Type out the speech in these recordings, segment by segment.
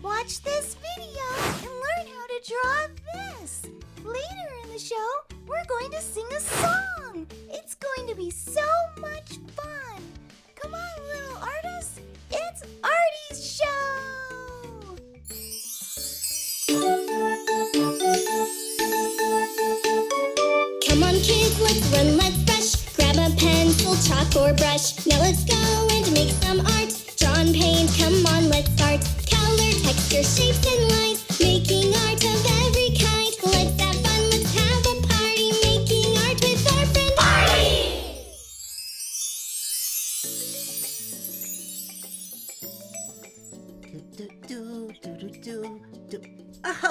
Watch this video and learn how to draw this. Later in the show, we're going to sing a song. It's going to be so much fun. Come on, little artists. It's Artie's show. Come on, kids, let's run, let's brush. Grab a pencil, chalk, or brush. Now let's go and make some art. Draw and paint, come on, let's start. Color, texture, shapes, and lines. Making art of every kind. Let's have fun, let's have a party. Making art with our friend Artie!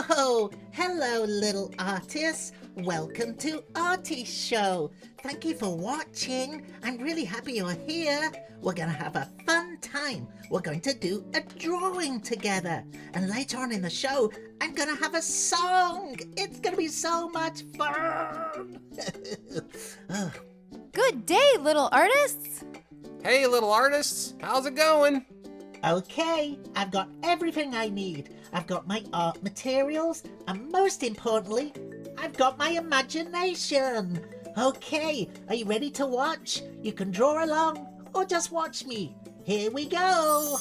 Oh, hello, little artists. Welcome to Artie's show. Thank you for watching. I'm really happy you're here. We're going to have a fun time. We're going to do a drawing together. And later on in the show, I'm going to have a song. It's going to be so much fun. Oh. Good day, little artists! Hey, little artists, how's it going? Okay, I've got everything I need. I've got my art materials, and most importantly, I've got my imagination. Okay, are you ready to watch? You can draw along or just watch me. Here we go.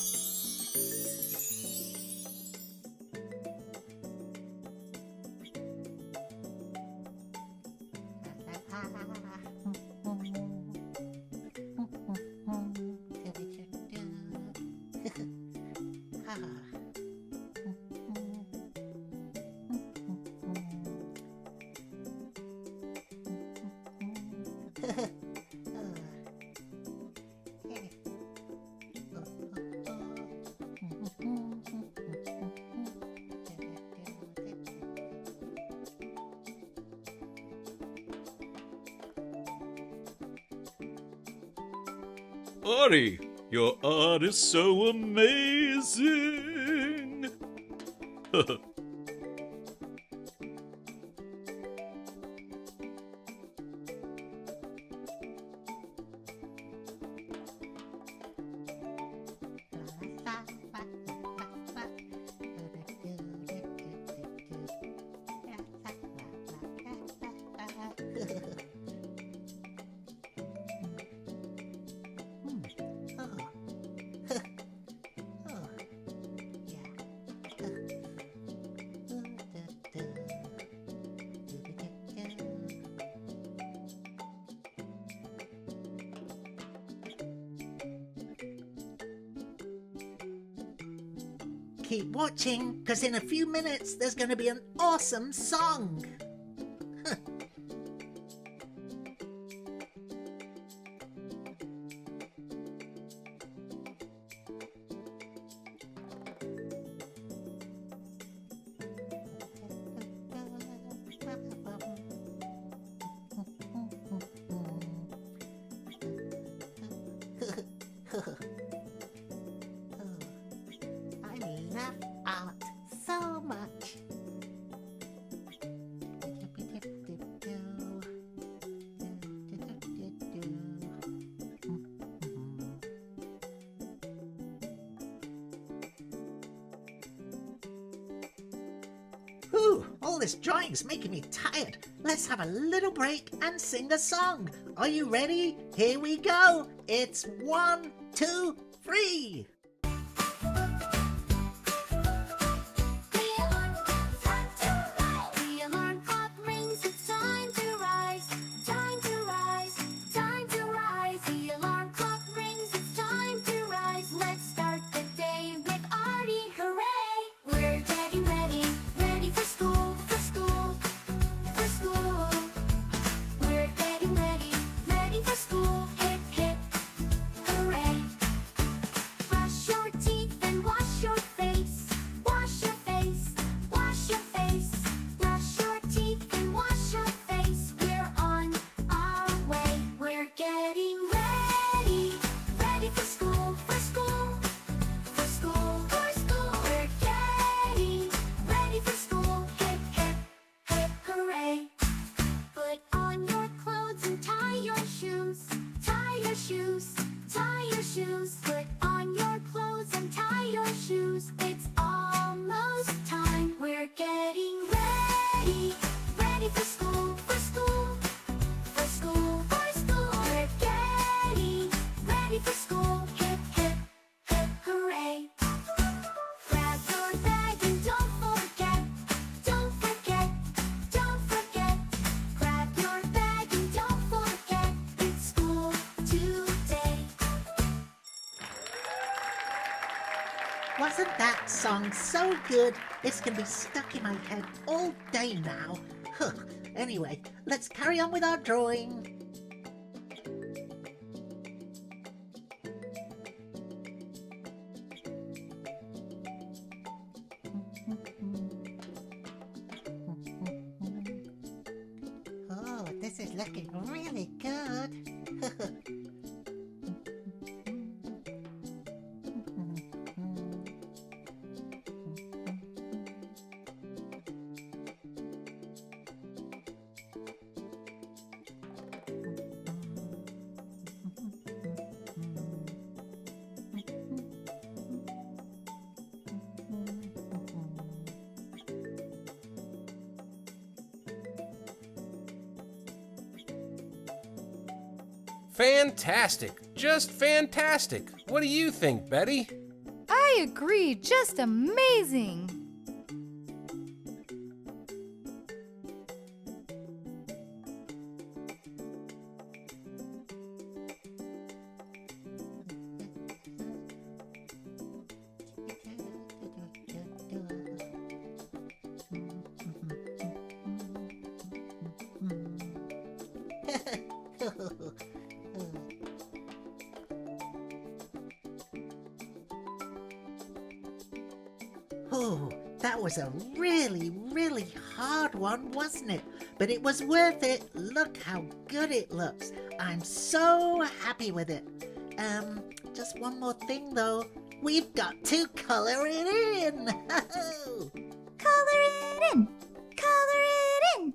Artie, your art is so amazing. Keep watching, because in a few minutes there's going to be an awesome song. I love art so much. Whew, all this drawing's making me tired. Let's have a little break and sing a song. Are you ready? Here we go. It's 1, 2, 3. Brush Wasn't that song so good? It's going to be stuck in my head all day now. Huh. Anyway, let's carry on with our drawing. Oh, this is looking really good. Fantastic. Just fantastic. What do you think, Betty? I agree, just amazing. Oh, that was a really, really hard one, wasn't it? But it was worth it. Look how good it looks. I'm so happy with it. Just one more thing though. We've got to color it in. Color it in! Color it in!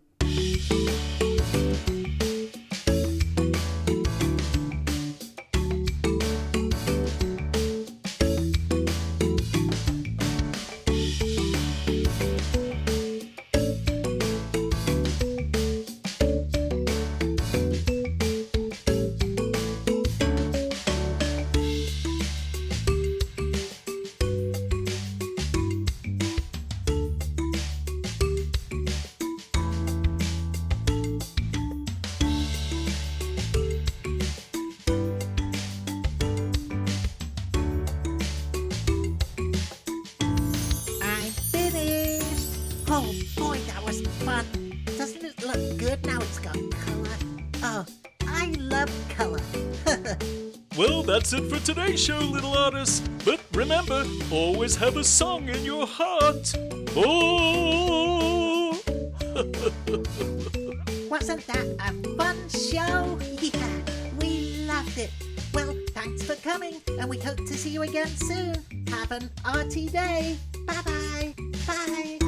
Oh boy, that was fun. Doesn't it look good now it's got colour? Oh, I love colour. Well, that's it for today's show, little artists. But remember, always have a song in your heart. Oh! Wasn't that a fun show? Yeah, we loved it. Well, thanks for coming, and we hope to see you again soon. Have an arty day. Bye-bye. Bye.